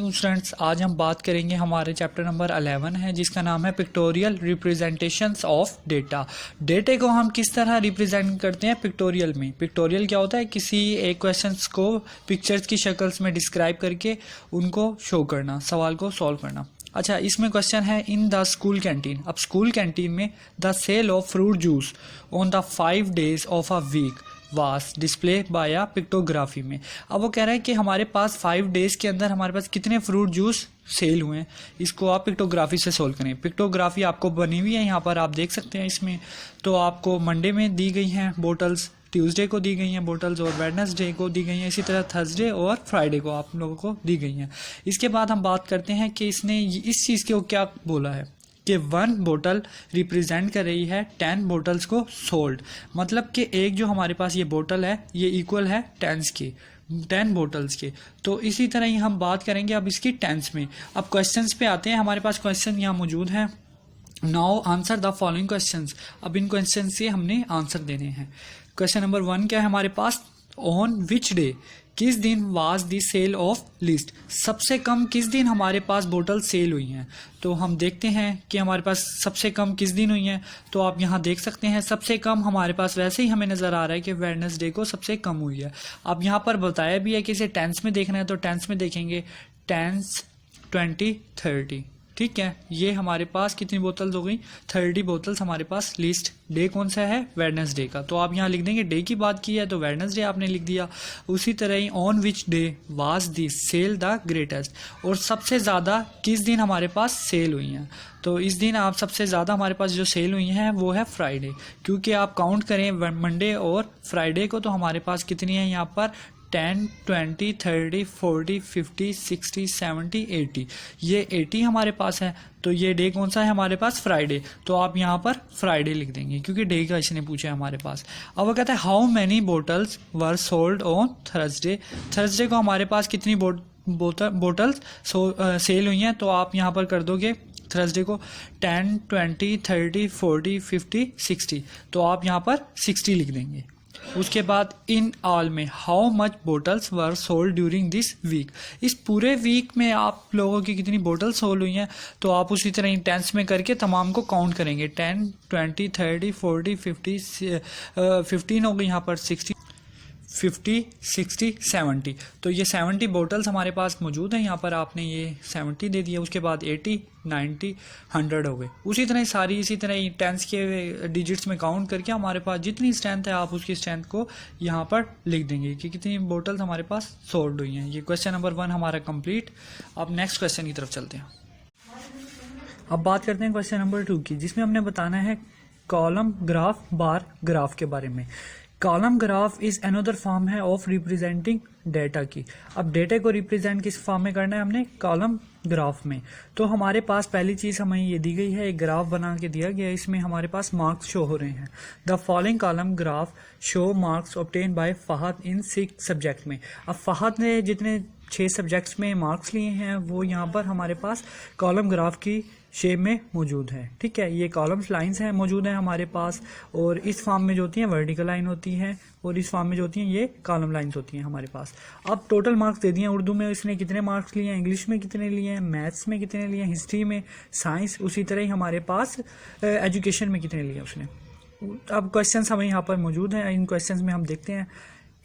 वालेकुम स्टूडेंट्स। आज हम बात करेंगे हमारे चैप्टर नंबर 11 है जिसका नाम है pictorial representations of data. Data को हम किस तरह रिप्रेजेंट करते हैं पिक्टोरियल में। पिक्टोरियल क्या होता है, किसी एक क्वेश्चंस को पिक्चर्स की शक्ल्स में डिस्क्राइब करके उनको शो करना, सवाल को सॉल्व करना। अच्छा, इसमें क्वेश्चन है इन द स्कूल कैंटीन। अब स्कूल कैंटीन में the sale of fruit juice on the 5 days of a week was display by pictography में। अब वो कह रहा है कि हमारे पास 5 days के अंदर हमारे पास कितने फ्रूट जूस सेल हुए हैं, इसको आप पिक्टोग्राफी से सोल्व करें। पिक्टोग्राफी आपको बनी हुई है, यहाँ पर आप देख सकते हैं। इसमें तो आपको मंडे में दी गई हैं बोटल्स, ट्यूसडे को दी गई हैं बोटल्स और वेडनेसडे को दी गई हैं, इसी तरह थर्सडे और फ्राइडे को आप लोगों को दी गई हैं। इसके बाद हम बात करते हैं कि इसने इस चीज़ को क्या बोला है कि 1 बोतल रिप्रेजेंट कर रही है 10 बोटल्स को सोल्ड। मतलब कि एक जो हमारे पास ये बोतल है ये इक्वल है 10 बोटल्स के। तो इसी तरह ही हम बात करेंगे अब इसकी टेंस में। अब क्वेश्चंस पे आते हैं। हमारे पास क्वेश्चन यहाँ मौजूद है। Now answer the following questions. अब इन क्वेश्चन से हमने आंसर देने हैं। क्वेश्चन नंबर 1 क्या है हमारे पास, ऑन विच डे, किस दिन was the sale of least, सबसे कम किस दिन हमारे पास बोतल सेल हुई हैं। तो हम देखते हैं कि हमारे पास सबसे कम किस दिन हुई हैं। तो आप यहाँ देख सकते हैं सबसे कम हमारे पास वैसे ही हमें नज़र आ रहा है कि वेडनेसडे को सबसे कम हुई है। अब यहाँ पर बताया भी है कि इसे टेंस में देखना है, तो टेंस में देखेंगे 10, 20, 30। ठीक है, ये हमारे पास कितनी बोतल्स हो गई, 30 बोतल्स हमारे पास लिस्ट। डे कौन सा है, वेडनेसडे का। तो आप यहाँ लिख देंगे डे की बात की है तो वेडनेसडे आपने लिख दिया। उसी तरह ही on which day was the sale the greatest, और सबसे ज़्यादा किस दिन हमारे पास सेल हुई हैं। तो इस दिन आप सबसे ज़्यादा हमारे पास जो सेल हुई हैं वो है फ्राइडे, क्योंकि आप काउंट करें मंडे और फ्राइडे को तो हमारे पास कितनी है यहाँ पर 10, 20, 30, 40, 50, 60, 70, 80। ये 80 हमारे पास है। तो ये डे कौन सा है हमारे पास, फ्राइडे। तो आप यहाँ पर फ्राइडे लिख देंगे क्योंकि डे का इसने पूछा है हमारे पास। अब वो कहता है how many bottles were sold on Thursday. Thursday को हमारे पास कितनी बोटल्स सेल हुई हैं। तो आप यहाँ पर कर दोगे थर्सडे को 10, 20, 30, 40, 50, 60। तो आप यहाँ पर 60 लिख देंगे। उसके बाद इन ऑल में how much bottles were sold during this week, इस पूरे वीक में आप लोगों की कितनी बोटल सोल्ड हुई हैं। तो आप उसी तरह इन टेंस में करके तमाम को काउंट करेंगे। 10, 20, 30, 40, 50, 15 हो गई यहाँ पर, 60, 50, 60, 70। तो ये 70 बोटल्स हमारे पास मौजूद हैं। यहाँ पर आपने ये 70 दे दिया। उसके बाद 80, 90, 100 हो गए। उसी तरह सारी इसी तरह टेंस के डिजिट्स में काउंट करके हमारे पास जितनी स्ट्रेंथ है आप उसकी स्ट्रेंथ को यहाँ पर लिख देंगे कि कितनी बोटल्स हमारे पास सोल्ड हुई हैं। ये क्वेश्चन नंबर 1 हमारा कंप्लीट। अब नेक्स्ट क्वेश्चन की तरफ चलते हैं। अब बात करते हैं क्वेश्चन नंबर 2 की, जिसमें हमने बताना है कॉलम ग्राफ बार ग्राफ के बारे में। Column graph is another form है ऑफ रिप्रेजेंटिंग डेटा की। अब डेटा को रिप्रेजेंट किस फॉर्म में करना है हमने, कॉलम ग्राफ में। तो हमारे पास पहली चीज हमें ये दी गई है, एक ग्राफ बना के दिया गया है। इसमें हमारे पास मार्क्स शो हो रहे हैं। The following column graph show marks obtain by Fahad in 6 subject में। अब फहद ने जितने 6 सब्जेक्ट्स में मार्क्स लिए हैं वो यहाँ पर हमारे पास कॉलम ग्राफ की शेप में मौजूद है। ठीक है, ये कॉलम्स लाइंस हैं मौजूद हैं हमारे पास, और इस फॉर्म में जो होती हैं वर्टिकल लाइन होती है और इस फॉर्म में जो होती हैं ये कॉलम लाइंस होती हैं हमारे पास। अब टोटल मार्क्स दे दिए हैं। उर्दू में इसने कितने मार्क्स लिए हैं, इंग्लिश में कितने लिए हैं, मैथ्स में कितने लिए हैं, हिस्ट्री में, साइंस, उसी तरह ही हमारे पास एजुकेशन में कितने लिए उसने। अब क्वेश्चन हमें यहाँ पर मौजूद हैं। इन क्वेश्चन में हम देखते हैं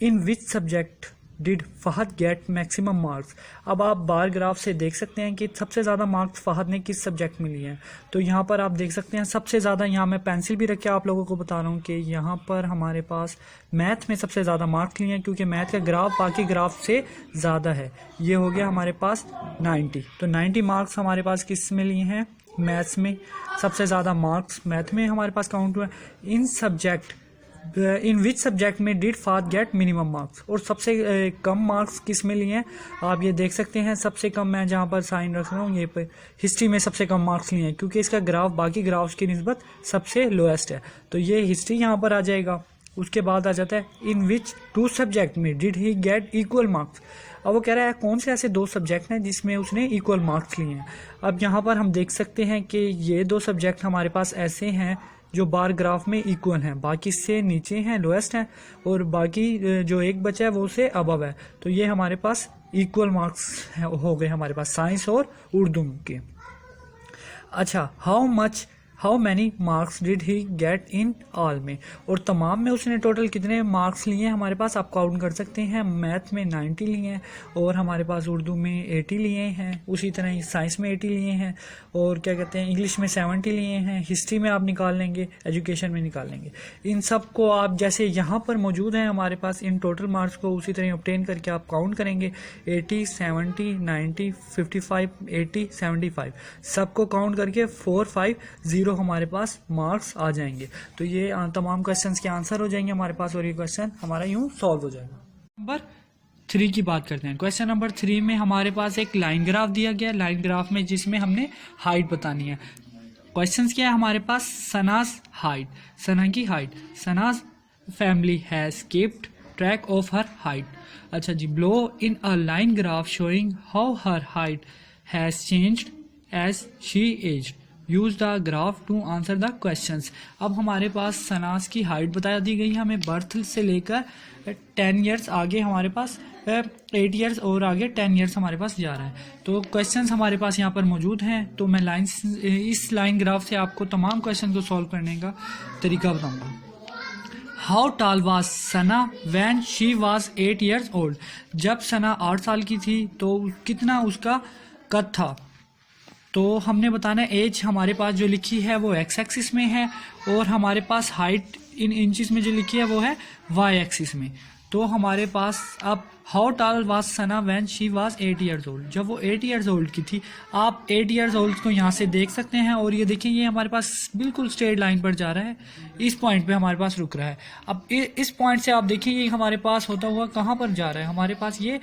in which subject did Fahad get maximum marks. अब आप बार ग्राफ से देख सकते हैं कि सबसे ज़्यादा मार्क्स फहद ने किस सब्जेक्ट में लिए हैं। तो यहाँ पर आप देख सकते हैं सबसे ज़्यादा, यहाँ मैं पेंसिल भी रख के आप लोगों को बता रहा हूँ कि यहाँ पर हमारे पास मैथ में सबसे ज़्यादा मार्क्स लिए हैं, क्योंकि मैथ का ग्राफ बाकी ग्राफ से ज़्यादा है। ये हो गया हमारे पास 90। तो 90 मार्क्स हमारे पास किस में लिए हैं, मैथ्स में। सबसे ज़्यादा मार्क्स मैथ में हमारे पास काउंट हुआ। इन विच सब्जेक्ट में did Fahad get minimum marks, और सबसे कम मार्क्स किस में लिए हैं आप ये देख सकते हैं। सबसे कम मैं जहाँ पर साइन रख रहा हूँ ये पर हिस्ट्री में सबसे कम मार्क्स लिए हैं, क्योंकि इसका ग्राफ बाकी ग्राफ्स की निस्बत सबसे लोएस्ट है। तो ये हिस्ट्री यहाँ पर आ जाएगा। उसके बाद आ जाता है इन विच 2 सब्जेक्ट में did he get equal marks. अब वो कह रहा है कौन से ऐसे 2 सब्जेक्ट हैं जिसमें उसने इक्वल मार्क्स लिए हैं। अब यहाँ पर हम देख सकते हैं कि ये 2 सब्जेक्ट हमारे पास ऐसे हैं जो बार ग्राफ में इक्वल हैं, बाकी से नीचे हैं, लोएस्ट हैं, और बाकी जो एक बचा है वो से अबव है। तो ये हमारे पास इक्वल मार्क्स हो गए हमारे पास साइंस और उर्दू के। अच्छा, how many marks did he get in all में, और तमाम में उसने टोटल कितने मार्क्स लिए हैं हमारे पास, आप काउंट कर सकते हैं। मैथ में 90 लिए हैं, और हमारे पास उर्दू में 80 लिए हैं, उसी तरह ही साइंस में 80 लिए हैं, और क्या कहते हैं इंग्लिश में 70 लिए हैं, हिस्ट्री में आप निकाल लेंगे, एजुकेशन में निकाल लेंगे। इन सब को आप जैसे यहाँ पर मौजूद हैं हमारे पास, इन टोटल मार्क्स को उसी तरह ऑब्टेन करके आप काउंट करेंगे। 80, 70, 90, 55, 80, 75 सबको काउंट करके 450 हमारे पास मार्क्स आ जाएंगे। तो ये तमाम क्वेश्चंस के आंसर हो जाएंगे हमारे पास, और ये क्वेश्चन हमारा यूं सॉल्व हो जाएगा। नंबर 3 की बात करते हैं। क्वेश्चन नंबर 3 में हमारे पास एक लाइन ग्राफ दिया गया, लाइन ग्राफ में जिसमें हमने हाइट बतानी है। क्वेश्चंस क्या है हमारे पास, सनाज हाइट, सना की height, Sana's family has kept track of her height. अच्छा जी, below in a line graph showing how her height has changed as she aged, use the graph to answer the questions. अब हमारे पास सनाज की height बता दी गई है हमें, बर्थ से लेकर 10 ईयर्स आगे हमारे पास 8 ईयर्स और आगे 10 ईयर्स हमारे पास जा रहा है। तो क्वेश्चंस हमारे पास यहाँ पर मौजूद हैं, तो मैं इस लाइन ग्राफ से आपको तमाम क्वेश्चन को सॉल्व करने का तरीका बताऊंगा। हाउ टाल was Sana when she was 8 years old, जब सना 8 साल की थी तो कितना उसका कद था। तो हमने बताना एज हमारे पास जो लिखी है वो एक्स एक्सिस में है, और हमारे पास हाइट इन इंचेस में जो लिखी है वो है वाई एक्सिस में। तो हमारे पास अब हाउ टाल was Sana when she was 8 years old, जब वो 8 ईयर्स ओल्ड की थी। आप 8 ईयर्स ओल्ड को यहाँ से देख सकते हैं, और ये देखिए ये हमारे पास बिल्कुल स्ट्रेट लाइन पर जा रहा है, इस पॉइंट पे हमारे पास रुक रहा है। अब इस पॉइंट से आप देखिए ये हमारे पास होता हुआ कहाँ पर जा रहा है, हमारे पास ये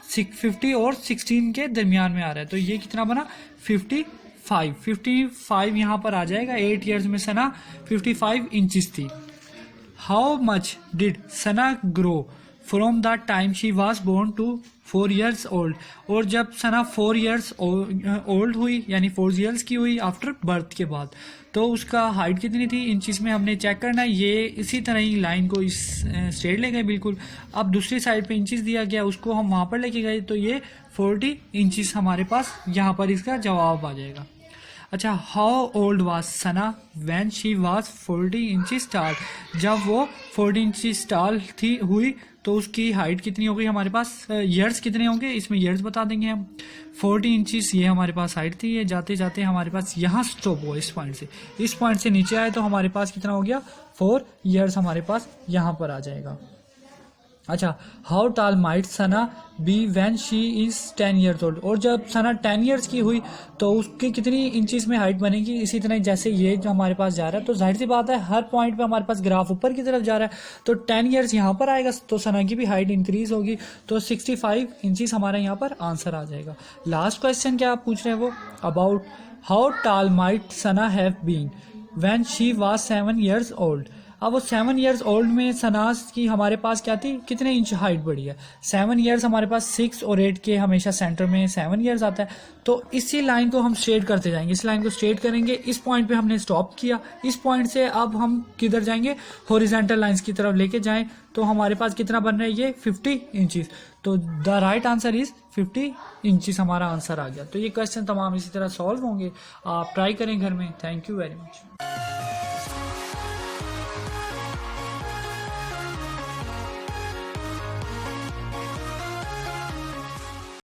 50 और 16 के दरमियान में आ रहा है। तो ये कितना बना 55 यहाँ पर आ जाएगा। 8 ईयर्स में सना 55 इंचेस थी। How much did Sana grow from the time she was born to 4 years old, और जब सना 4 ईयर्स ओल्ड हुई यानी 4 ईयर्स की हुई आफ्टर बर्थ के बाद, तो उसका हाइट कितनी थी इंचेस में हमें चेक करना है। ये इसी तरह ही लाइन को इस स्ट्रेट ले गए बिल्कुल। अब दूसरी साइड पे इंचेस दिया गया, उसको हम वहाँ पर लेके गए, तो ये 40 इंचेस हमारे पास यहाँ पर इसका जवाब आ जाएगा। अच्छा, how old was Sana when she was 40 inches टाल, जब वो 40 इंचेस टाल थी हुई तो उसकी हाइट कितनी हो गई हमारे पास, ईयर्स कितने होंगे इसमें ईयर्स बता देंगे हम। 40 इंचेस ये हमारे पास हाइट थी, ये जाते जाते हमारे पास यहाँ स्टॉप हुआ, इस पॉइंट से नीचे आए तो हमारे पास कितना हो गया 4 ईयर्स हमारे पास यहाँ पर आ जाएगा। अच्छा, how tall might Sana be when she is 10 years old, और जब सना 10 ईयर्स की हुई तो उसकी कितनी इंचेस में हाइट बनेगी। इसी तरह जैसे ये जो हमारे पास जा रहा है, तो जाहिर सी बात है हर पॉइंट पे हमारे पास ग्राफ ऊपर की तरफ जा रहा है, तो 10 ईयर्स यहाँ पर आएगा तो सना की भी हाइट इंक्रीज होगी, तो 65 इंचेस हमारा यहाँ पर आंसर आ जाएगा। लास्ट क्वेश्चन क्या आप पूछ रहे हैं वो, about how tall might Sana have been when she was 7 years old. अब वो 7 ईयर्स ओल्ड में सनाज की हमारे पास क्या थी, कितने इंच हाइट बढ़ी है। 7 ईयर्स हमारे पास 6 और 8 के हमेशा सेंटर में 7 ईयर्स आता है। तो इसी लाइन को हम स्ट्रेट करते जाएंगे, इस लाइन को स्ट्रेट करेंगे, इस पॉइंट पे हमने स्टॉप किया, इस पॉइंट से अब हम किधर जाएंगे, हॉरिजॉन्टल लाइंस की तरफ लेके जाएं, तो हमारे पास कितना बन रहा है ये 50 इंचेस। तो the right answer is 50 inches हमारा आंसर आ गया। तो ये क्वेश्चन तमाम इसी तरह सॉल्व होंगे, आप ट्राई करें घर में। Thank you very much.